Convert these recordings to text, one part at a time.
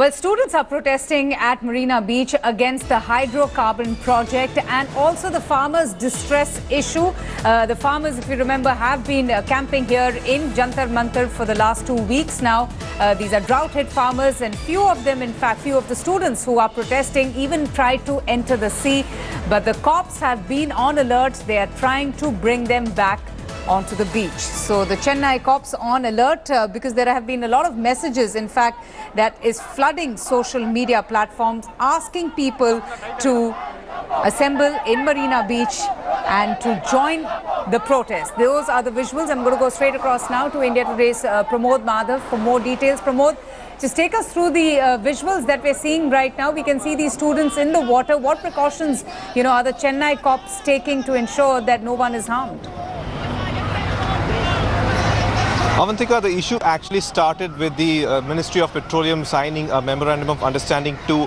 Well, students are protesting at Marina Beach against the hydrocarbon project and also the farmers' distress issue. The farmers, if you remember, have been camping here in Jantar Mantar for the last 2 weeks now. These are drought-hit farmers, and few of them, in fact, few of the students who are protesting even tried to enter the sea. But the cops have been on alert. They are trying to bring them back onto the beach. So the Chennai cops on alert because there have been a lot of messages, in fact, that is flooding social media platforms asking people to assemble in Marina Beach and to join the protest. Those are the visuals. I'm going to go straight across now to India Today's Pramod Madhav for more details. Pramod, just take us through the visuals that we're seeing right now. We can see these students in the water. What precautions, are the Chennai cops taking to ensure that no one is harmed? Avantika, the issue actually started with the Ministry of Petroleum signing a memorandum of understanding to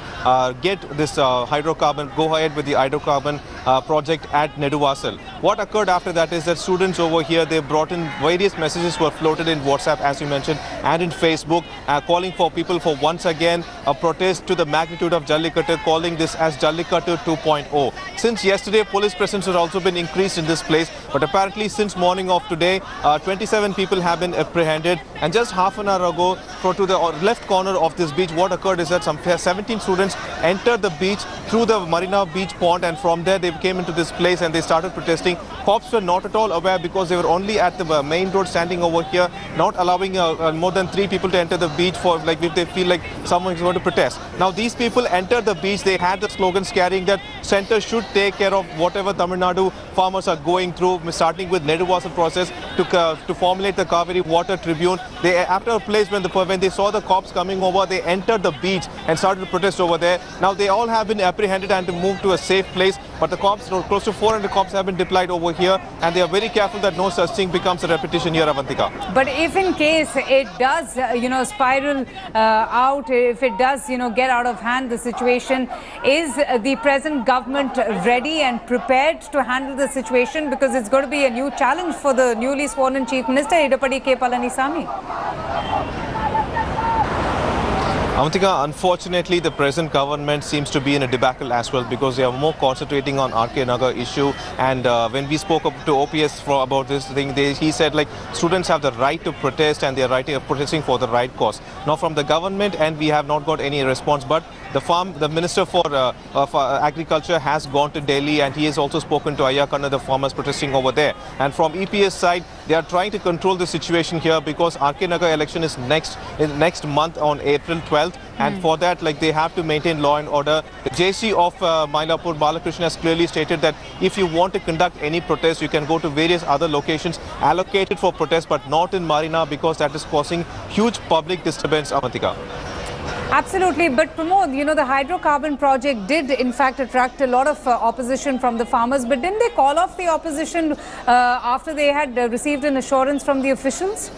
get this hydrocarbon, go ahead with the hydrocarbon project at Neduvasal. What occurred after that is that students over here, they brought in various messages were floated in WhatsApp, as you mentioned, and in Facebook, calling for people for once again a protest to the magnitude of Jallikattu, calling this as Jallikattu 2.0. Since yesterday, police presence has also been increased in this place, but apparently since morning of today, 27 people have been apprehended, and just half an hour ago, to the left corner of this beach, what occurred is that some 17 students entered the beach through the Marina Beach pond, and from there they came into this place and they started protesting. Cops were not at all aware because they were only at the main road standing over here, not allowing more than 3 people to enter the beach for if they feel like someone is going to protest. Now these people entered the beach, they had the slogans carrying that center should take care of whatever Tamil Nadu farmers are going through, starting with Neduvasal process to formulate the Kaveri Water Tribune. They, after a place when they saw the cops coming over, they entered the beach and started to protest over there. Now they all have been apprehended and to move to a safe place, but the cops, close to 400 cops have been deployed over here, and they are very careful that no such thing becomes a repetition here, Avantika. But if in case it does, spiral out, if it does, get out of hand, the situation, is the present government ready and prepared to handle the situation? Because it's going to be a new challenge for the newly sworn in Chief Minister, Idapadi K. Palanisamy. Avantika, unfortunately, the present government seems to be in a debacle as well because they are more concentrating on RK Nagar issue. And when we spoke up to OPS about this thing, he said students have the right to protest and they are protesting for the right cause. Now from the government, and we have not got any response, but the Minister for Agriculture has gone to Delhi and he has also spoken to Ayakana, the farmers protesting over there. And from EPS side, they are trying to control the situation here because RK Nagar election is next month on April 12th. And for that, they have to maintain law and order. The JC of Mylapore, Balakrishna, has clearly stated that if you want to conduct any protest, you can go to various other locations allocated for protest, but not in Marina because that is causing huge public disturbance, Avantika. Absolutely. But Pramod, the hydrocarbon project did in fact attract a lot of opposition from the farmers. But didn't they call off the opposition after they had received an assurance from the officials?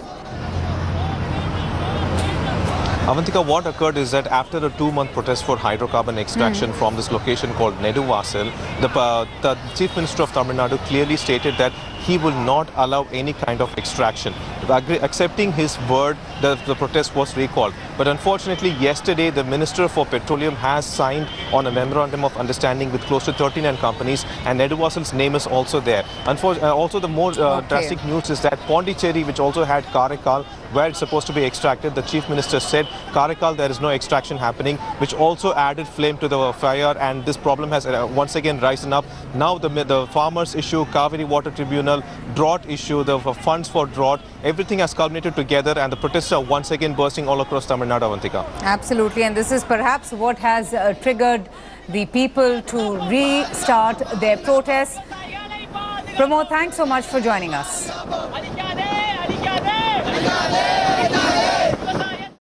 Avantika, what occurred is that after a 2-month protest for hydrocarbon extraction from this location called Neduvasal, the Chief Minister of Tamil Nadu clearly stated that he will not allow any kind of extraction. Accepting his word, the protest was recalled. But unfortunately, yesterday, the Minister for Petroleum has signed on a memorandum of understanding with close to 39 companies, and Neduvasal's name is also there. Also, the more drastic news is that Pondicherry, which also had Karaikal, where it's supposed to be extracted, the Chief Minister said, Karaikal, there is no extraction happening, which also added flame to the fire, and this problem has once again risen up. Now the farmers issue, Kaveri Water Tribunal, drought issue, the funds for drought, everything has culminated together, and the protests are once again bursting all across Tamil Nadu, Avantika. Absolutely, and this is perhaps what has triggered the people to restart their protests. Pramod, thanks so much for joining us.